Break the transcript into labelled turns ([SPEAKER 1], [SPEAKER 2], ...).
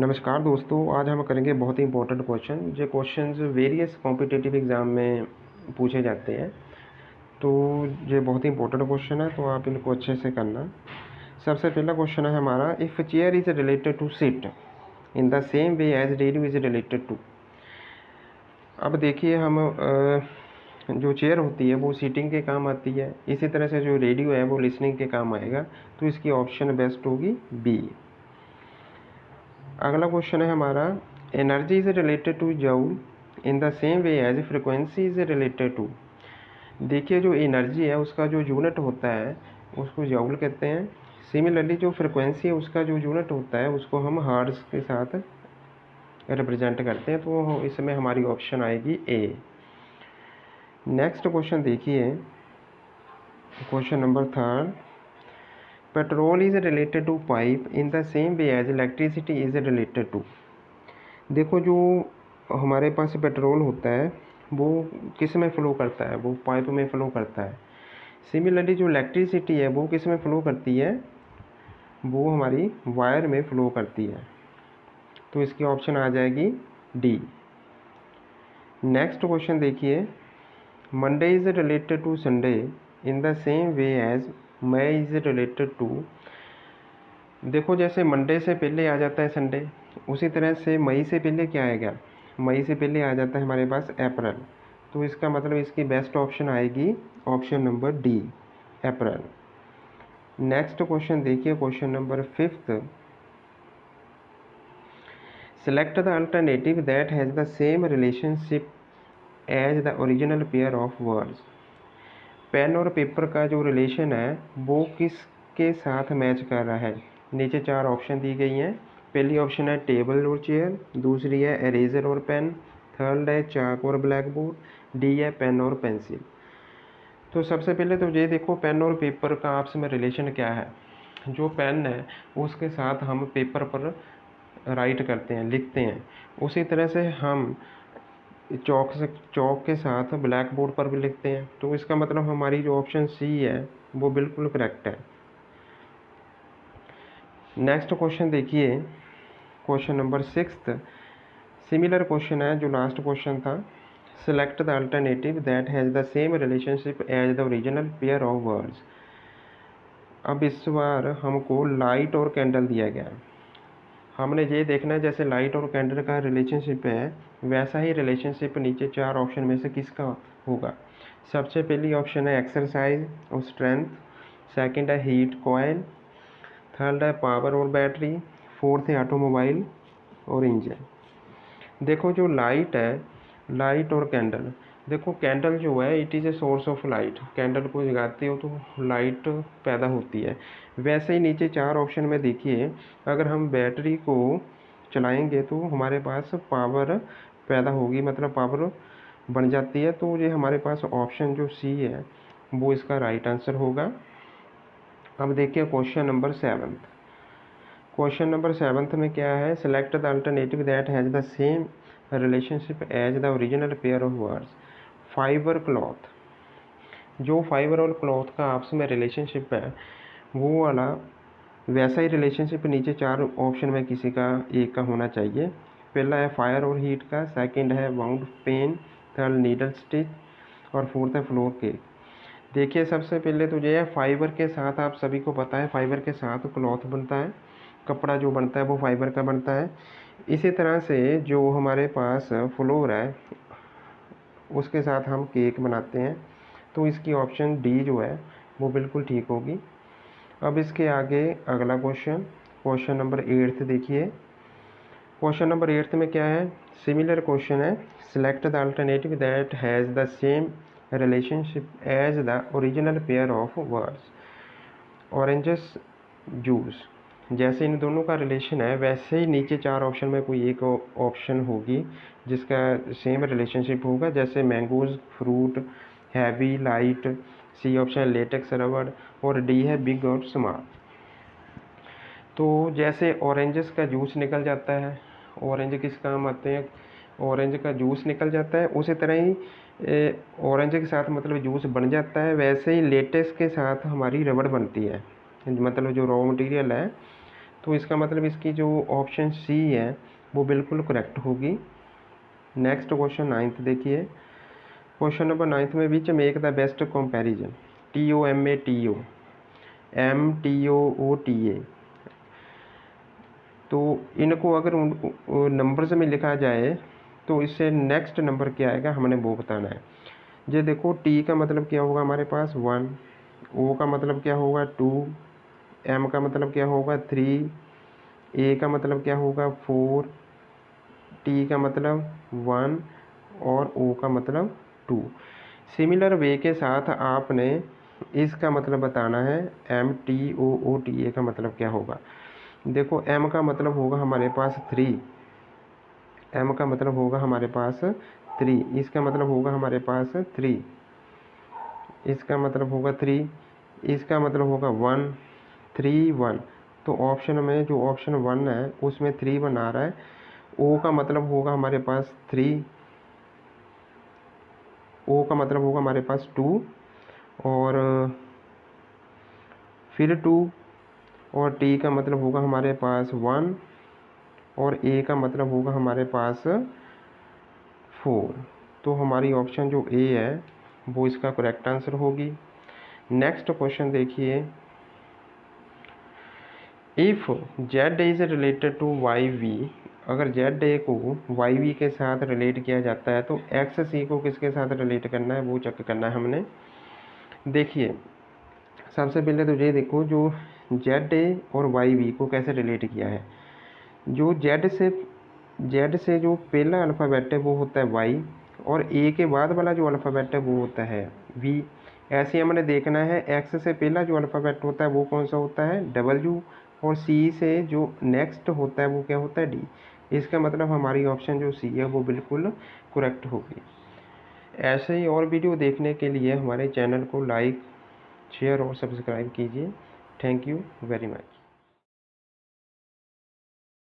[SPEAKER 1] नमस्कार दोस्तों, आज हम करेंगे बहुत ही इंपॉर्टेंट क्वेश्चन। जो क्वेश्चंस वेरियस कॉम्पिटिटिव एग्ज़ाम में पूछे जाते हैं, तो ये बहुत ही इंपॉर्टेंट क्वेश्चन है, तो आप इनको अच्छे से करना। सबसे पहला क्वेश्चन है हमारा, if chair is related to seat in the same way as radio is related to. अब देखिए हम जो चेयर होती है वो सीटिंग के काम आती है, इसी तरह से जो रेडियो है वो लिसनिंग के काम आएगा, तो इसकी ऑप्शन बेस्ट होगी बी। अगला क्वेश्चन है हमारा, energy is related to joule in the same way as frequency is related to. देखिए जो एनर्जी है उसका जो यूनिट होता है उसको जूल कहते हैं। सिमिलरली जो फ्रिक्वेंसी है उसका जो यूनिट होता है उसको हम हर्ट्ज़ के साथ रिप्रेजेंट करते हैं, तो इसमें हमारी ऑप्शन आएगी ए। नेक्स्ट क्वेश्चन देखिए, question number 3, petrol is related to pipe in the same way as electricity is related to. देखो जो हमारे पास पेट्रोल होता है वो किस में फ़्लो करता है, वो पाइप में फ़्लो करता है। सिमिलरली जो इलेक्ट्रिसिटी है वो किस में फ़्लो करती है, वो हमारी वायर में फ़्लो करती है, तो इसकी ऑप्शन आ जाएगी डी। नेक्स्ट क्वेश्चन देखिए, Monday is related to Sunday in the same way as May is related to. देखो जैसे मंडे से पहले आ जाता है संडे, उसी तरह से मई से पहले क्या आएगा, मई से पहले आ जाता है हमारे पास अप्रैल, तो इसका मतलब इसकी बेस्ट ऑप्शन आएगी option number D, April. Next question देखिए, question number 5, select the alternative that has the same relationship as the original pair of words. Pen और पेपर का जो रिलेशन है वो किसके साथ मैच कर रहा है। नीचे 4 ऑप्शन दी गई हैं। पहली ऑप्शन है टेबल और चेयर, दूसरी है एरेजर और पेन, थर्ड है चाक और ब्लैक बोर्ड, डी है पेन और पेंसिल। तो सबसे पहले तो ये देखो पेन और पेपर का आपस में रिलेशन क्या है। जो पेन है उसके साथ हम पेपर पर राइट करते हैं, लिखते हैं, उसी तरह से हम चौक के साथ ब्लैक बोर्ड पर भी लिखते हैं, तो इसका मतलब हमारी जो ऑप्शन सी है वो बिल्कुल करेक्ट है। नेक्स्ट क्वेश्चन देखिए, क्वेश्चन नंबर 6, सिमिलर क्वेश्चन है जो लास्ट क्वेश्चन था। Select the alternative that has the same relationship as the original pair of words. अब इस बार हमको लाइट और कैंडल दिया गया है। हमने ये देखना है जैसे लाइट और कैंडल का रिलेशनशिप है वैसा ही रिलेशनशिप नीचे 4 ऑप्शन में से किसका होगा। सबसे पहली ऑप्शन है एक्सरसाइज और स्ट्रेंथ, सेकंड है हीट कॉयल, थर्ड है पावर और बैटरी, फोर्थ है ऑटोमोबाइल और इंजन। देखो जो लाइट है, लाइट और कैंडल, देखो कैंडल जो है it is a source of light, candle को जगाते हो तो लाइट पैदा होती है। वैसे ही नीचे 4 ऑप्शन में देखिए, अगर हम बैटरी को चलाएंगे तो हमारे पास पावर पैदा होगी, मतलब पावर बन जाती है, तो ये हमारे पास ऑप्शन जो सी है वो इसका राइट आंसर होगा। अब देखिए क्वेश्चन नंबर 7। क्वेश्चन नंबर 7 में क्या है, select the alternative that has the same relationship as the original pair of words. Fibre cloth, जो फाइबर और क्लॉथ का आपस में रिलेशनशिप है वो वाला वैसा ही रिलेशनशिप नीचे 4 ऑप्शन में किसी का एक का होना चाहिए। पहला है फायर और हीट का, सेकंड है wound pen, third needle stitch और फोर्थ है फ्लोर केक। देखिए सबसे पहले तो ये है फाइबर के साथ, आप सभी को पता है फाइबर के साथ क्लॉथ बनता है, कपड़ा जो बनता है वो फाइबर का बनता है। इसी तरह से जो हमारे पास फ्लोर है उसके साथ हम केक बनाते हैं, तो इसकी ऑप्शन डी जो है वो बिल्कुल ठीक होगी। अब इसके आगे अगला क्वेश्चन, क्वेश्चन नंबर 8 देखिए। क्वेश्चन नंबर 8 में क्या है, सिमिलर क्वेश्चन है, select the alternative that has the same relationship as the original pair of words. Oranges juice, जैसे इन दोनों का रिलेशन है वैसे ही नीचे 4 ऑप्शन में कोई एक ऑप्शन होगी जिसका सेम रिलेशनशिप होगा, जैसे mangoes fruit, heavy light, C option latex रबड़ और डी है बिग और स्मॉल। तो जैसे ऑरेंजेस का जूस निकल जाता है, ऑरेंज किस काम आते हैं, ऑरेंज का जूस निकल जाता है, उसी तरह ही ऑरेंज के साथ मतलब जूस बन जाता है, वैसे ही लेटेक्स के साथ हमारी रबड़ बनती है, मतलब जो रॉ मटेरियल है, तो इसका मतलब इसकी जो ऑप्शन सी है वो बिल्कुल करेक्ट होगी। नेक्स्ट क्वेश्चन 9th देखिए। क्वेश्चन नंबर 9th में which make the best comparison, TOMATO, MTOOTA। तो इनको अगर नंबर्स में लिखा जाए तो इससे नेक्स्ट नंबर क्या आएगा हमने वो बताना है। ये देखो टी का मतलब क्या होगा हमारे पास 1, ओ का मतलब क्या होगा 2, एम का मतलब क्या होगा 3, ए का मतलब क्या होगा 4, टी का मतलब 1 और ओ का मतलब 2। सिमिलर वे के साथ आपने इसका मतलब बताना है MTOOTA का मतलब क्या होगा। देखो एम का मतलब होगा हमारे पास 3, एम का मतलब होगा हमारे पास 3, इसका मतलब होगा हमारे पास 3, इसका मतलब होगा 3, इसका मतलब होगा 1, 3 1। तो ऑप्शन में जो ऑप्शन 1 है उसमें 3 1 आ रहा है। ओ का मतलब होगा हमारे पास 3, ओ का मतलब होगा हमारे पास 2 और फिर 2 और टी का मतलब होगा हमारे पास 1 और ए का मतलब होगा हमारे पास 4। तो हमारी ऑप्शन जो ए है वो इसका करेक्ट आंसर होगी। नेक्स्ट क्वेश्चन देखिए। If Z is related to Y V, अगर जेड ए को वाई वी के साथ रिलेट किया जाता है तो एक्स सी को किसके साथ रिलेट करना है वो चेक करना है हमने। देखिए सबसे पहले तो ये देखो जो जेड ए और वाई वी को कैसे रिलेट किया है। जो जेड से जो पहला अल्फ़ाबेट है वो होता है वाई और ए के बाद वाला जो अल्फ़ाबेट है वो होता है वी। ऐसे हमने देखना है एक्स से पहला जो अल्फ़ाबेट होता है वो कौन सा होता है डब्ल्यू और सी से जो नेक्स्ट होता है वो क्या होता है डी। इसका मतलब हमारी ऑप्शन जो सी है वो बिल्कुल करेक्ट होगी। ऐसे ही और वीडियो देखने के लिए हमारे चैनल को लाइक शेयर और सब्सक्राइब कीजिए। Thank you very much.